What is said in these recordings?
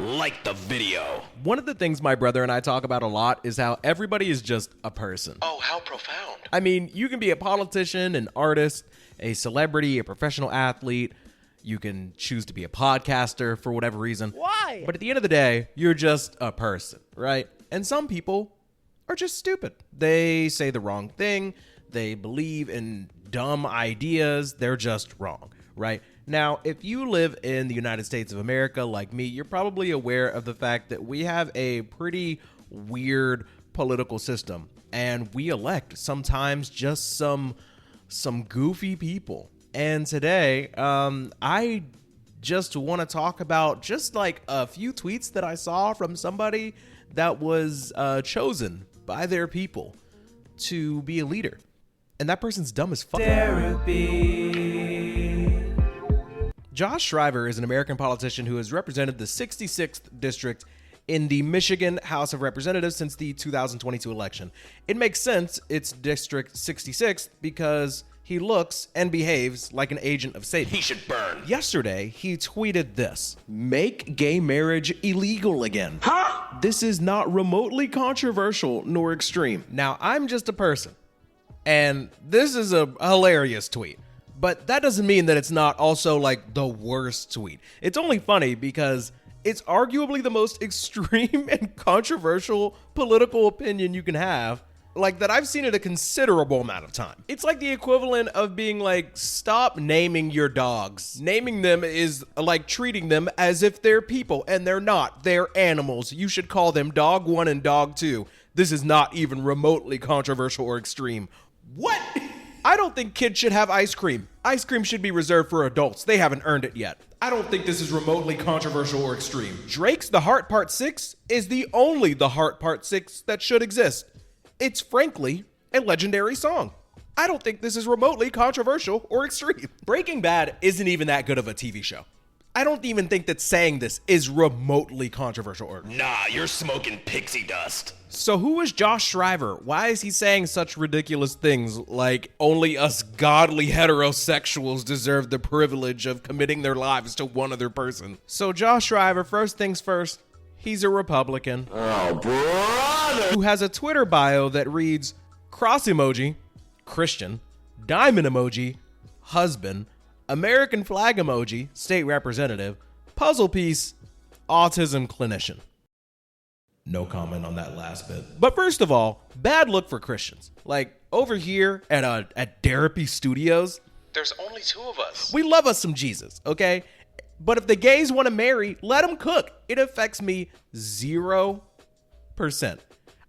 like the video. One of the things my brother and I talk about a lot is how everybody is just a person. Oh, how profound. I mean, you can be a politician, an artist, a celebrity, a professional athlete. You can choose to be a podcaster for whatever reason. Why? But at the end of the day, you're just a person, right? And some people are just stupid. They say the wrong thing. They believe in dumb ideas. They're just wrong, right? Now, if you live in the United States of America like me, you're probably aware of the fact that we have a pretty weird political system. And we elect sometimes just some goofy people. And today, I just want to talk about just like a few tweets that I saw from somebody that was chosen by their people to be a leader. And that person's dumb as fuck. Derapy. Josh Shriver is an American politician who has represented the 66th district in the Michigan House of Representatives since the 2022 election. It makes sense it's District 66 because he looks and behaves like an agent of Satan. He should burn. Yesterday, he tweeted this: "Make gay marriage illegal again." Huh? This is not remotely controversial nor extreme. Now, I'm just a person, and this is a hilarious tweet. But that doesn't mean that it's not also like the worst tweet. It's only funny because it's arguably the most extreme and controversial political opinion you can have, like that I've seen in a considerable amount of time. It's like the equivalent of being like, stop naming your dogs. Naming them is like treating them as if they're people, and they're not. They're animals. You should call them Dog 1 and Dog 2. This is not even remotely controversial or extreme. What? I don't think kids should have ice cream. Ice cream should be reserved for adults. They haven't earned it yet. I don't think this is remotely controversial or extreme. Drake's The Heart Part 6 is the only The Heart Part 6 that should exist. It's frankly a legendary song. I don't think this is remotely controversial or extreme. Breaking Bad isn't even that good of a TV show. I don't even think that saying this is remotely controversial or... Nah, you're smoking pixie dust. So who is Josh Shriver? Why is he saying such ridiculous things like only us godly heterosexuals deserve the privilege of committing their lives to one other person? So Josh Shriver, first things first, he's a Republican. Oh, brother! Who has a Twitter bio that reads cross emoji, Christian, diamond emoji, husband, American flag emoji, state representative, puzzle piece, autism clinician. No comment on that last bit. But first of all, bad look for Christians. Like over here at Derapy Studios, There's only two of us. we love us some Jesus, okay? But if the gays want to marry, let them cook. It affects me 0%.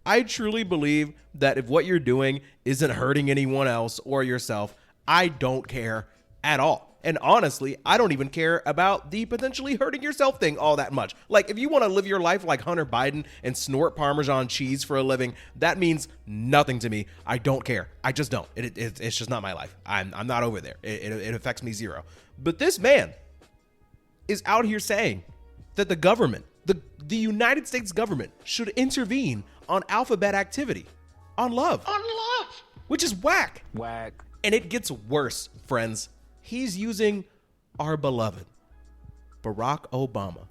I truly believe that if what you're doing isn't hurting anyone else or yourself, I don't care at all. And honestly, I don't even care about the potentially hurting yourself thing all that much. Like, if you want to live your life like Hunter Biden and snort Parmesan cheese for a living, that means nothing to me. I don't care. I just don't. It's just not my life. I'm not over there. It affects me 0. But this man is out here saying that the government, the United States government, should intervene on alphabet activity, on love. On love. Which is whack. Whack. And it gets worse, friends. He's using our beloved Barack Obama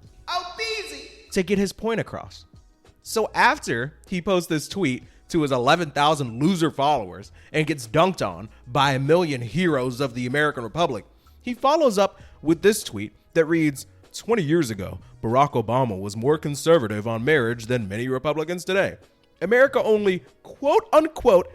to get his point across. So after he posts this tweet to his 11,000 loser followers and gets dunked on by a million heroes of the American Republic, he follows up with this tweet that reads, 20 years ago, Barack Obama was more conservative on marriage than many Republicans today. America only, quote unquote,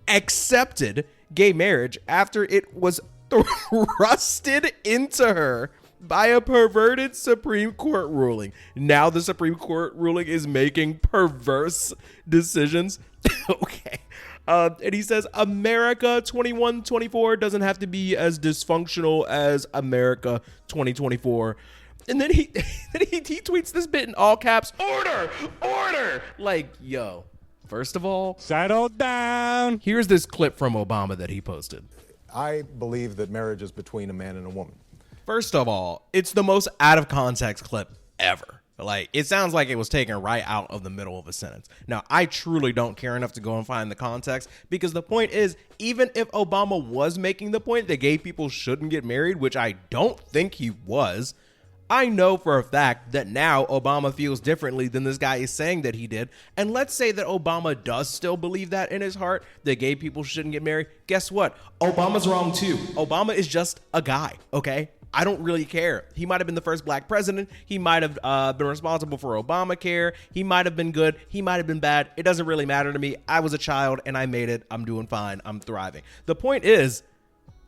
accepted gay marriage after it was thrusted into her by a perverted Supreme Court ruling. Now the Supreme Court ruling is making perverse decisions. Okay. And he says America 2124 doesn't have to be as dysfunctional as America 2024. And then he tweets this bit in all caps. Order! Order! Like, yo, first of all, Settle down. here's this clip from Obama that he posted. I believe that marriage is between a man and a woman. First of all, it's the most out of context clip ever. Like, it sounds like it was taken right out of the middle of a sentence. Now, I truly don't care enough to go and find the context, because the point is, even if Obama was making the point that gay people shouldn't get married, which I don't think he was, I know for a fact that now Obama feels differently than this guy is saying that he did. And let's say that Obama does still believe that in his heart, that gay people shouldn't get married. Guess what? Obama's wrong too. Obama is just a guy, okay? I don't really care. He might have been the first black president. He might have been responsible for Obamacare. He might have been good. He might have been bad. It doesn't really matter to me. I was a child and I made it. I'm doing fine. I'm thriving. The point is,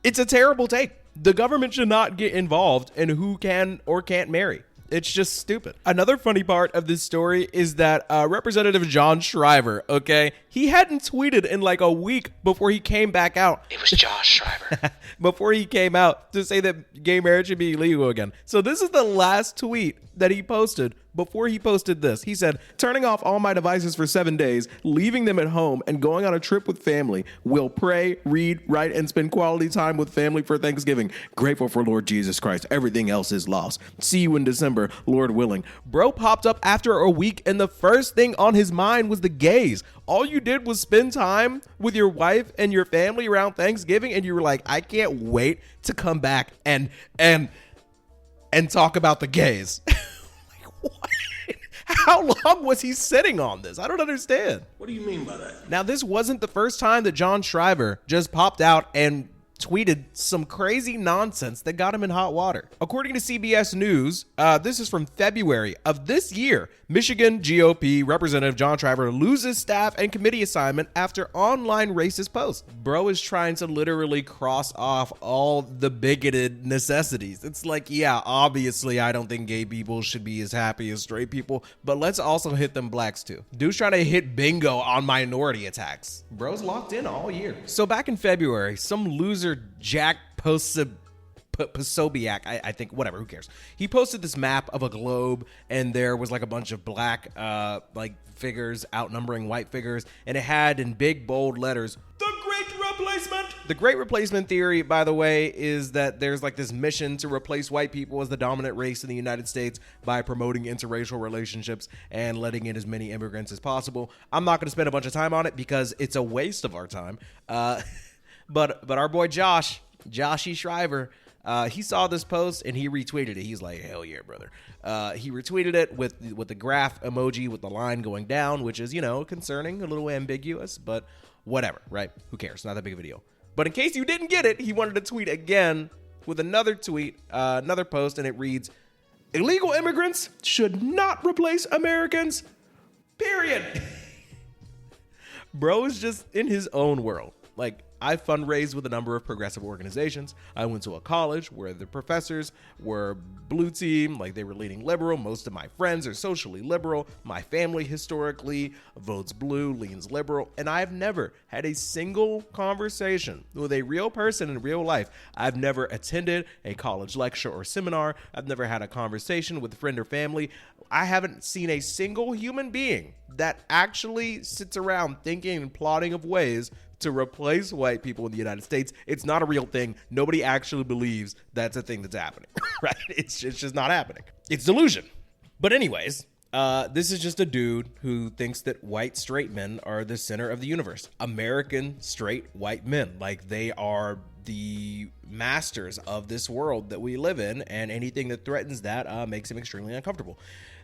it's a terrible take. The government should not get involved in who can or can't marry. It's just stupid. Another funny part of this story is that Representative John Shriver, okay, he hadn't tweeted in like a week before he came back out. It was Josh Shriver. Before he came out to say that gay marriage should be illegal again. So this is the last tweet that he posted before he posted this. He said, turning off all my devices for 7 days, leaving them at home, and going on a trip with family. Will pray, read, write, and spend quality time with family for Thanksgiving. Grateful for Lord Jesus Christ. Everything else is lost. See you in December, Lord willing. Bro popped up after a week, and the first thing on his mind was the gays. All you did was spend time with your wife and your family around Thanksgiving, and you were like, I can't wait to come back and talk about the gays. What? How long was he sitting on this? I don't understand. What do you mean by that? Now, this wasn't the first time that John Shriver just popped out and tweeted some crazy nonsense that got him in hot water. According to CBS News, this is from February of this year, Michigan GOP Representative John Shriver loses staff and committee assignment after online racist post. Bro is trying to literally cross off all the bigoted necessities. It's like, yeah, obviously I don't think gay people should be as happy as straight people, but let's also hit them blacks too. Dude's trying to hit bingo on minority attacks. Bro's locked in all year. So back in February, some loser Jack Posobiec, I think, whatever, who cares? He posted this map of a globe, and there was like a bunch of black figures outnumbering white figures, and it had in big bold letters, the Great Replacement. The Great Replacement theory, by the way, is that there's like this mission to replace white people as the dominant race in the United States by promoting interracial relationships and letting in as many immigrants as possible. I'm not going to spend a bunch of time on it because it's a waste of our time. But our boy Joshy Shriver, he saw this post and he retweeted it. He's like, hell yeah, brother. He retweeted it with the graph emoji with the line going down, which is, concerning, a little ambiguous, but whatever, right? Who cares? Not that big of a deal. But in case you didn't get it, he wanted to tweet again with another tweet, another post, and it reads, illegal immigrants should not replace Americans, period. Bro is just in his own world. Like, I fundraised with a number of progressive organizations. I went to a college where the professors were blue team, like they were leaning liberal. Most of my friends are socially liberal. My family historically votes blue, leans liberal. And I've never had a single conversation with a real person in real life. I've never attended a college lecture or seminar. I've never had a conversation with a friend or family. I haven't seen a single human being that actually sits around thinking and plotting of ways to replace white people in the United States. It's not a real thing. Nobody actually believes that's a thing that's happening, right? It's just not happening. It's delusion. But anyways, this is just a dude who thinks that white straight men are the center of the universe. American straight white men. Like, they are the masters of this world that we live in, and anything that threatens that makes him extremely uncomfortable.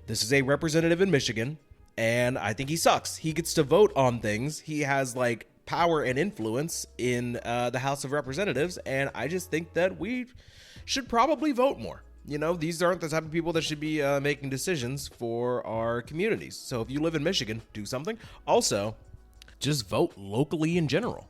This is a representative in Michigan, and I think he sucks. He gets to vote on things. He has, like, power and influence in the House of Representatives, and I just think that we should probably vote more. These aren't the type of people that should be making decisions for our communities. So if you live in Michigan, do something. Also, just vote locally in general.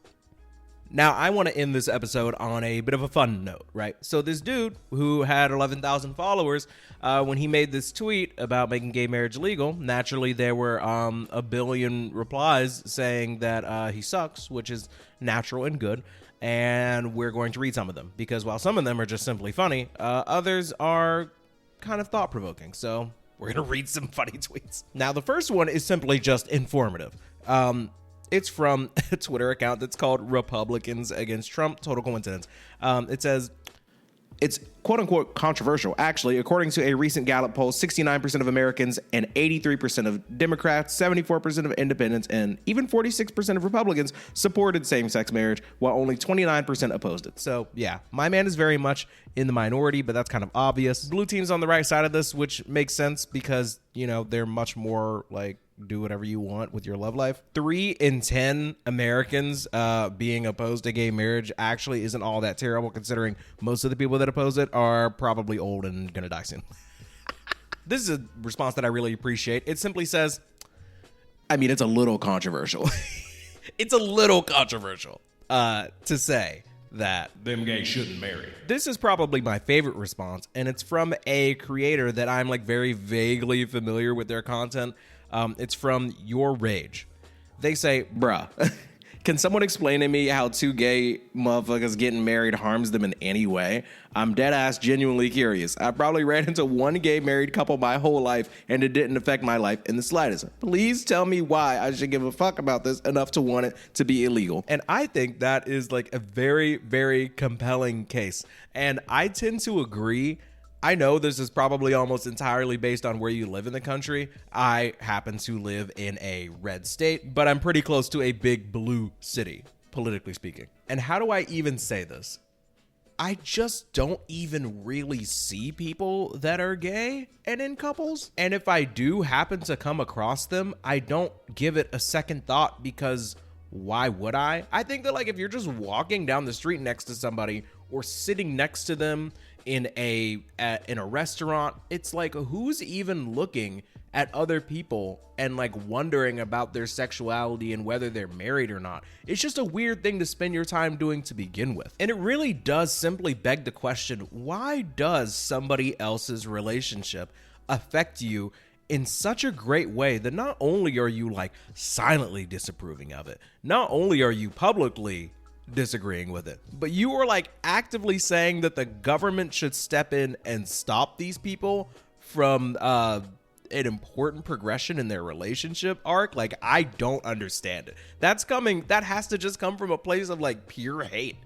Now, I want to end this episode on a bit of a fun note, right? So this dude who had 11,000 followers, when he made this tweet about making gay marriage legal, naturally there were a billion replies saying that he sucks, which is natural and good. And we're going to read some of them because while some of them are just simply funny, others are kind of thought-provoking. So we're going to read some funny tweets. Now, the first one is simply just informative. It's from a Twitter account that's called Republicans Against Trump. Total coincidence. It says, It's quote-unquote controversial. Actually, according to a recent Gallup poll, 69% of Americans and 83% of Democrats, 74% of independents, and even 46% of Republicans supported same-sex marriage, while only 29% opposed it. So, yeah, my man is very much in the minority, but that's kind of obvious. Blue team's on the right side of this, which makes sense because, you know, they're much more like, do whatever you want with your love life. 3 in 10 Americans being opposed to gay marriage actually isn't all that terrible, considering most of the people that oppose it are probably old and gonna die soon. This is a response that I really appreciate. It simply says, I mean, it's a little controversial. It's a little controversial to say that them gays shouldn't marry. This is probably my favorite response, and it's from a creator that I'm like very vaguely familiar with their content. It's from Your Rage. They say, bruh, can someone explain to me how 2 gay motherfuckers getting married harms them in any way? I'm dead ass genuinely curious. I probably ran into 1 gay married couple my whole life and it didn't affect my life in the slightest. Please tell me why I should give a fuck about this enough to want it to be illegal. And I think that is like a very, very compelling case. And I tend to agree. I know this is probably almost entirely based on where you live in the country. I happen to live in a red state, but I'm pretty close to a big blue city, politically speaking. And how do I even say this? I just don't even really see people that are gay and in couples. And if I do happen to come across them, I don't give it a second thought because why would I? I think that like if you're just walking down the street next to somebody or sitting next to them in a restaurant, it's like, who's even looking at other people and like wondering about their sexuality and whether they're married or not? It's just a weird thing to spend your time doing to begin with. And it really does simply beg the question, why does somebody else's relationship affect you in such a great way that not only are you like silently disapproving of it, not only are you publicly disagreeing with it, but you are like actively saying that the government should step in and stop these people from an important progression in their relationship arc? Like, I don't understand it. That has to just come from a place of like pure hate.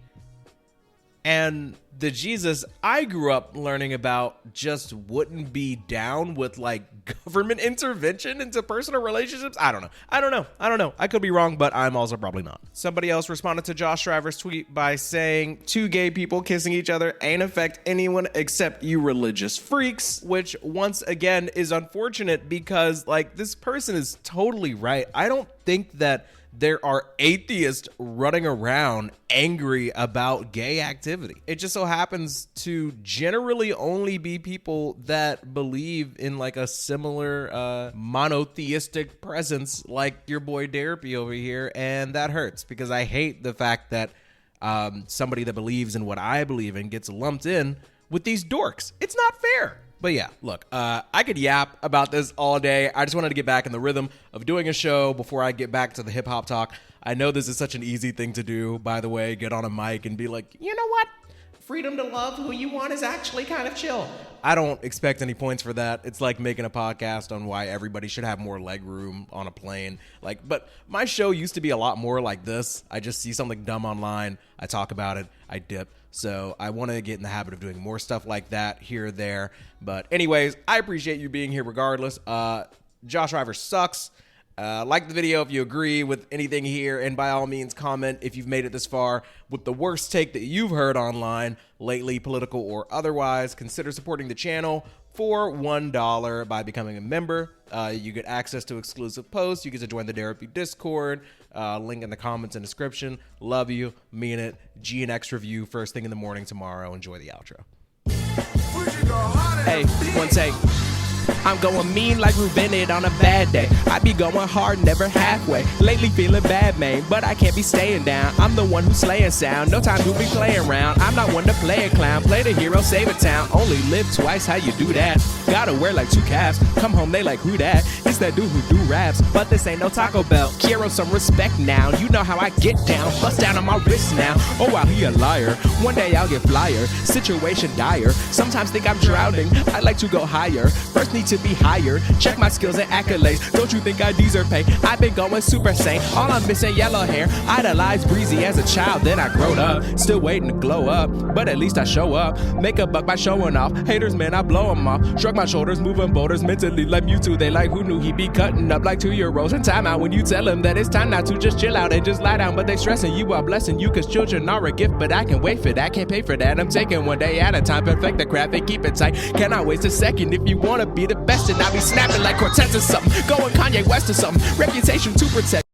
And the Jesus I grew up learning about just wouldn't be down with like government intervention into personal relationships. I don't know. I could be wrong, but I'm also probably not. Somebody else responded to Josh Shriver's tweet by saying 2 gay people kissing each other ain't affect anyone except you religious freaks, which once again is unfortunate because like this person is totally right. I don't think that there are atheists running around angry about gay activity. It just so happens to generally only be people that believe in like a similar monotheistic presence like your boy Derapy over here, and that hurts because I hate the fact that somebody that believes in what I believe in gets lumped in with these dorks. It's not fair. But yeah, look, I could yap about this all day. I just wanted to get back in the rhythm of doing a show before I get back to the hip hop talk. I know this is such an easy thing to do, by the way, get on a mic and be like, you know what? Freedom to love who you want is actually kind of chill. I don't expect any points for that. It's like making a podcast on why everybody should have more leg room on a plane. Like, but my show used to be a lot more like this. I just see something dumb online, I talk about it, I dip. So I want to get in the habit of doing more stuff like that here or there. But anyways, I appreciate you being here regardless. Josh Shriver sucks. Like the video if you agree with anything here, and by all means comment if you've made it this far with the worst take that you've heard online lately, political or otherwise. Consider supporting the channel for $1 by becoming a member. You get access to exclusive posts. You get to join the Derapy Discord. Link in the comments and description. Love you, mean it. GNX review first thing in the morning tomorrow. Enjoy the outro. Hey, one take. I'm going mean like Ruben on a bad day. I be going hard, never halfway. Lately feeling bad, man, but I can't be staying down. I'm the one who's slaying sound, no time to be playing around. I'm not one to play a clown, play the hero, save a town. Only live twice, how you do that? Gotta wear like 2 caps, come home, they like, who that? It's that dude who do raps, but this ain't no Taco Bell. Kiro, some respect now, you know how I get down. Bust down on my wrist now, oh wow, he a liar. One day I'll get flyer, situation dire. Sometimes think I'm drowning, I like to go higher. First need to to be hired. Check my skills and accolades. Don't you think I deserve pay? I've been going super sane. All I'm missing yellow hair. Idolized breezy as a child, then I growed up. Still waiting to glow up, but at least I show up. Make a buck by showing off. Haters, man, I blow them off. Shrug my shoulders, moving boulders mentally like Mewtwo. They like, who knew he'd be cutting up like 2-year-olds in timeout when you tell them that it's time now to just chill out and just lie down. But they stressing you while blessing you, cause children are a gift, but I can wait for that, can't pay for that. I'm taking one day at a time, perfect the craft and keep it tight. Cannot waste a second if you wanna be the best, and I'll be snapping like Cortez or something. Going Kanye West or something. Reputation to protect.